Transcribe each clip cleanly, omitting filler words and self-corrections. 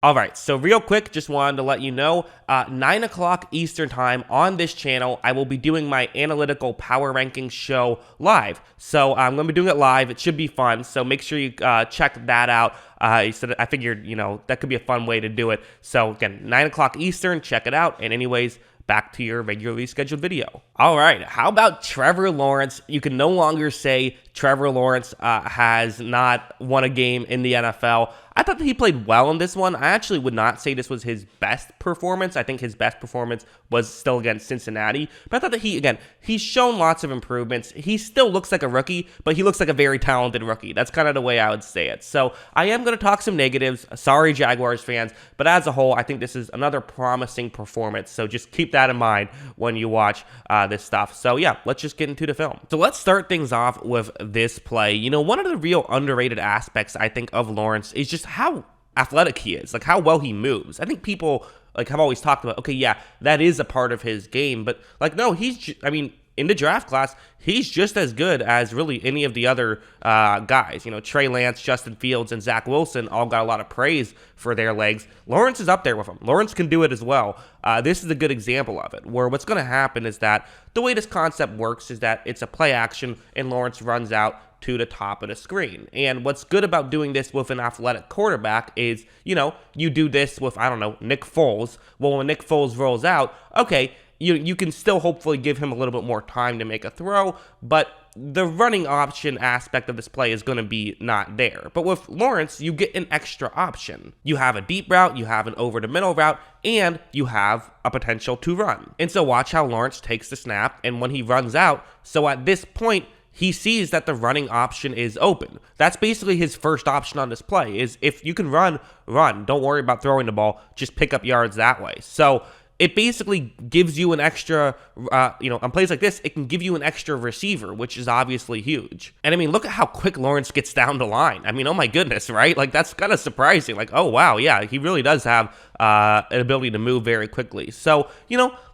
All right, so real quick, just wanted to let you know, 9 o'clock Eastern time on this channel, I will be doing my analytical power ranking show live. So I'm going to be doing it live. It should be fun, so make sure you check that out. I figured, that could be a fun way to do it. So again, 9 o'clock Eastern, check it out. And anyways, back to your regularly scheduled video. All right, how about Trevor Lawrence? You can no longer say Trevor Lawrence has not won a game in the NFL. I thought that he played well in this one. I actually would not say this was his best performance. I think his best performance was still against Cincinnati. But I thought that he's shown lots of improvements. He still looks like a rookie, but he looks like a very talented rookie. That's kind of the way I would say it. So I am going to talk some negatives. Sorry, Jaguars fans. But as a whole, I think this is another promising performance. So just keep that in mind when you watch this stuff. So yeah, let's just get into the film. So let's start things off with this play. One of the real underrated aspects, I think, of Lawrence is just how athletic he is, like how well he moves. I think people have always talked about, okay, yeah, that is a part of his game, but no, in the draft class, he's just as good as really any of the other guys. Trey Lance, Justin Fields, and Zach Wilson all got a lot of praise for their legs. Lawrence is up there with him. Lawrence can do it as well. This is a good example of it, where what's going to happen is that the way this concept works is that it's a play action, and Lawrence runs out to the top of the screen. And what's good about doing this with an athletic quarterback is, you do this with, Nick Foles. Well, when Nick Foles rolls out, okay, you can still hopefully give him a little bit more time to make a throw, but the running option aspect of this play is going to be not there. But with Lawrence, you get an extra option. You have a deep route, you have an over-the-middle route, and you have a potential to run. And so watch how Lawrence takes the snap, and when he runs out, so at this point, he sees that the running option is open. That's basically his first option on this play, is if you can run. Don't worry about throwing the ball. Just pick up yards that way. So it basically gives you an extra, on plays like this, it can give you an extra receiver, which is obviously huge. And look at how quick Lawrence gets down the line. Oh my goodness, right? That's kind of surprising. Oh wow, yeah, he really does have an ability to move very quickly. So,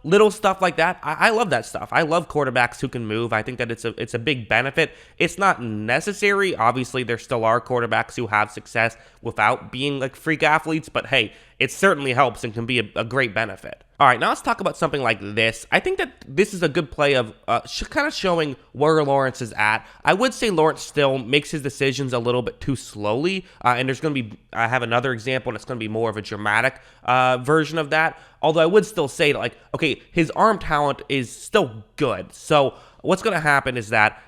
little stuff like that, I love that stuff. I love quarterbacks who can move. I think that it's a big benefit. It's not necessary. Obviously, there still are quarterbacks who have success without being freak athletes, but hey, it certainly helps and can be a great benefit. All right, now let's talk about something like this. I think that this is a good play of kind of showing where Lawrence is at. I would say Lawrence still makes his decisions a little bit too slowly, and there's going to be, I have another example, and it's going to be more of a dramatic version of that. Although I would still say, okay, his arm talent is still good. So what's going to happen is that,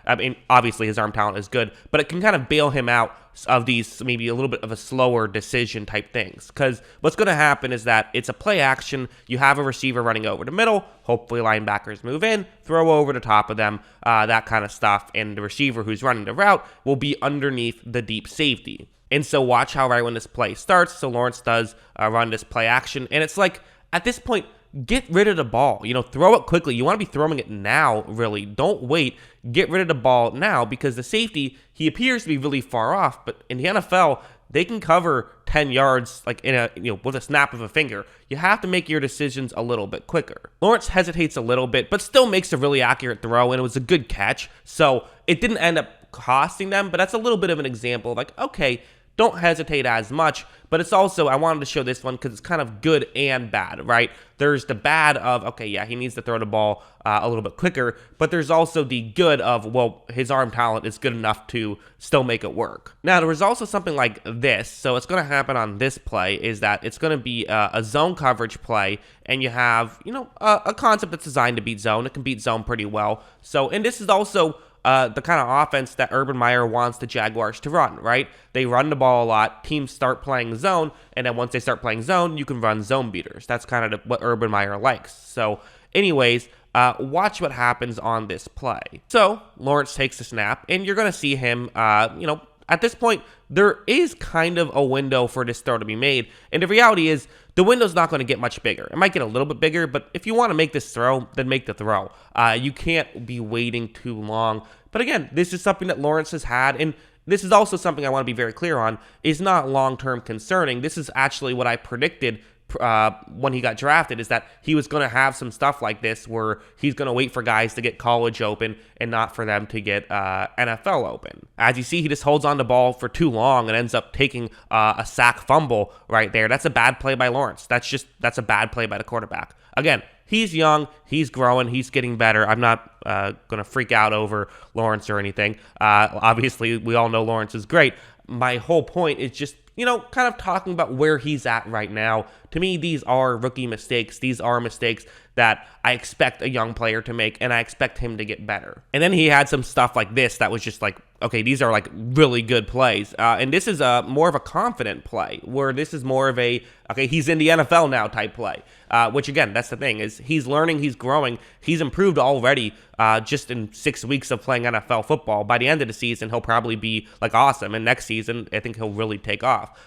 obviously his arm talent is good, but it can kind of bail him out of these maybe a little bit of a slower decision type things. Because what's going to happen is that it's a play action. You have a receiver running over the middle. Hopefully linebackers move in, throw over the top of them, that kind of stuff. And the receiver who's running the route will be underneath the deep safety. And so watch how right when this play starts, so Lawrence does run this play action. And it's at this point, get rid of the ball. Throw it quickly. You want to be throwing it now, really. Don't wait. Get rid of the ball now, because the safety, he appears to be really far off, but in the NFL, they can cover 10 yards with a snap of a finger. You have to make your decisions a little bit quicker. Lawrence hesitates a little bit, but still makes a really accurate throw, and it was a good catch. So it didn't end up costing them, but that's a little bit of an example of okay, don't hesitate as much, but it's also, I wanted to show this one because it's kind of good and bad, right? There's the bad of, okay, yeah, he needs to throw the ball a little bit quicker, but there's also the good of, well, his arm talent is good enough to still make it work. Now, there was also something like this, so what's going to happen on this play is that it's going to be a zone coverage play, and you have, a concept that's designed to beat zone. It can beat zone pretty well. So, and this is also the kind of offense that Urban Meyer wants the Jaguars to run, right? They run the ball a lot, teams start playing zone, and then once they start playing zone, you can run zone beaters. That's kind of what Urban Meyer likes. So anyways, watch what happens on this play. So Lawrence takes the snap, and you're going to see him, at this point, there is kind of a window for this throw to be made, and the reality is the window's not going to get much bigger. It might get a little bit bigger, but if you want to make this throw, then make the throw. You can't be waiting too long. But again, this is something that Lawrence has had, and this is also something I want to be very clear on, is not long-term concerning. This is actually what I predicted when he got drafted, is that he was going to have some stuff like this where he's going to wait for guys to get college open and not for them to get NFL open. As you see, he just holds on the ball for too long and ends up taking a sack fumble right there. That's a bad play by Lawrence. That's a bad play by the quarterback. Again, he's young, he's growing, he's getting better. I'm not going to freak out over Lawrence or anything. Obviously, we all know Lawrence is great. My whole point is just, kind of talking about where he's at right now. To me, these are rookie mistakes. These are mistakes that I expect a young player to make, and I expect him to get better. And then he had some stuff like this that was just like, okay, these are like really good plays. And this is more of a confident play, where this is more of a, okay, he's in the NFL now type play. Which again, that's the thing, is he's learning, he's growing, he's improved already just in 6 weeks of playing NFL football. By the end of the season, he'll probably be like awesome. And next season, I think he'll really take off.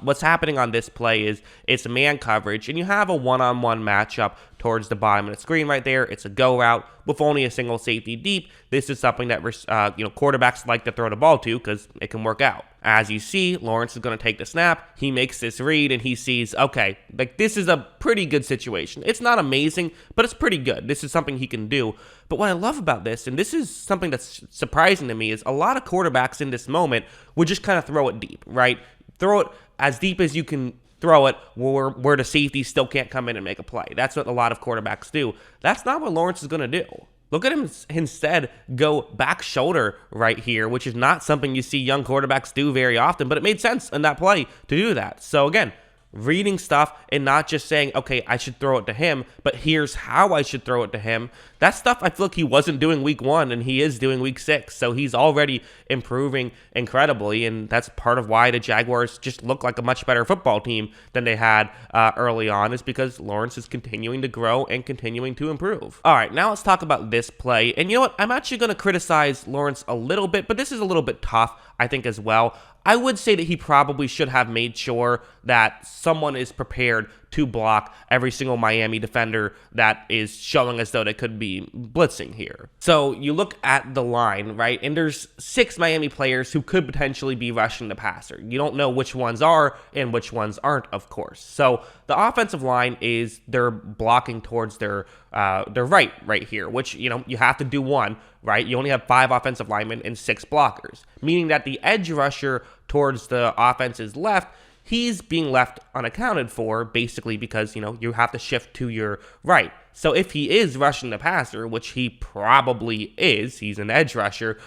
What's happening on this play is it's man coverage, and you have a one-on-one matchup towards the bottom of the screen right there. It's a go route with only a single safety deep. This is something that quarterbacks like to throw the ball to because it can work out. As you see, Lawrence is going to take the snap. He makes this read, and he sees, okay, like this is a pretty good situation. It's not amazing, but it's pretty good. This is something he can do. But what I love about this, and this is something that's surprising to me, is a lot of quarterbacks in this moment would just kind of throw it deep, right? Throw it as deep as you can throw it where the safety still can't come in and make a play. That's what a lot of quarterbacks do. That's not what Lawrence is going to do. Look at him instead go back shoulder right here, which is not something you see young quarterbacks do very often, but it made sense in that play to do that. So again, reading stuff and not just saying, okay, I should throw it to him, but here's how I should throw it to him. That stuff I feel like he wasn't doing week 1, and he is doing week 6. So he's already improving incredibly, and that's part of why the Jaguars just look like a much better football team than they had early on, is because Lawrence is continuing to grow and continuing to improve. All right, now let's talk about this play. And you know what? I'm actually going to criticize Lawrence a little bit, but this is a little bit tough, I think, as well. I would say that he probably should have made sure that someone is prepared to block every single Miami defender that is showing as though they could be blitzing here. So you look at the line, right, and there's 6 Miami players who could potentially be rushing the passer. You don't know which ones are and which ones aren't, of course. So the offensive line is they're blocking towards their right here, which, you have to do one, right? You only have 5 offensive linemen and 6 blockers, meaning that the edge rusher towards the offense's left, he's being left unaccounted for, basically because, you have to shift to your right. So if he is rushing the passer, which he probably is, he's an edge rusher,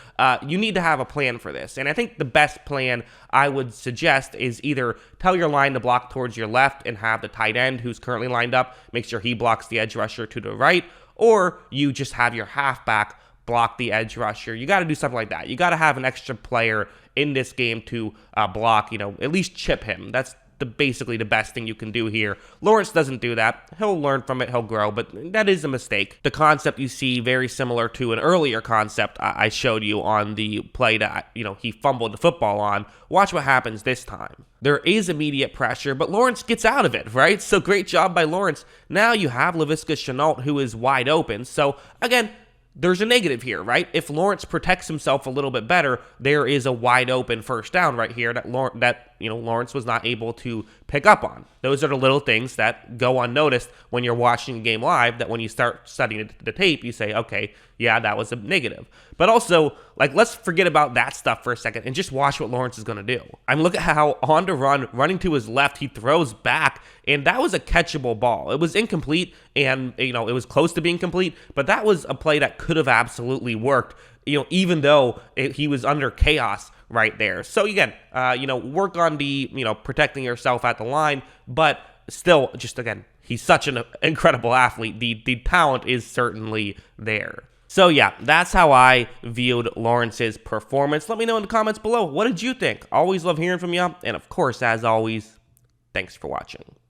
you need to have a plan for this. And I think the best plan I would suggest is either tell your line to block towards your left and have the tight end who's currently lined up, make sure he blocks the edge rusher to the right, or you just have your halfback block the edge rusher. You got to do something like that. You got to have an extra player in this game to block, at least chip him. That's basically the best thing you can do here. Lawrence doesn't do that. He'll learn from it, he'll grow, but that is a mistake. The concept you see very similar to an earlier concept I showed you on the play that, he fumbled the football on. Watch what happens this time. There is immediate pressure, but Lawrence gets out of it, right? So great job by Lawrence. Now you have Laviska Shenault, who is wide open. So again, there's a negative here, right? If Lawrence protects himself a little bit better, there is a wide open first down right here that Lawrence was not able to pick up on. Those are the little things that go unnoticed when you're watching a game live, that when you start studying the tape, you say, okay, yeah, that was a negative. But also, let's forget about that stuff for a second and just watch what Lawrence is going to do. Look at how on the run, running to his left, he throws back, and that was a catchable ball. It was incomplete, and, it was close to being complete, but that was a play that could have absolutely worked, even though he was under chaos right there. So again, work on the, protecting yourself at the line, but still, just again, he's such an incredible athlete. The talent is certainly there. So yeah, that's how I viewed Lawrence's performance. Let me know in the comments below. What did you think? Always love hearing from you. And of course, as always, thanks for watching.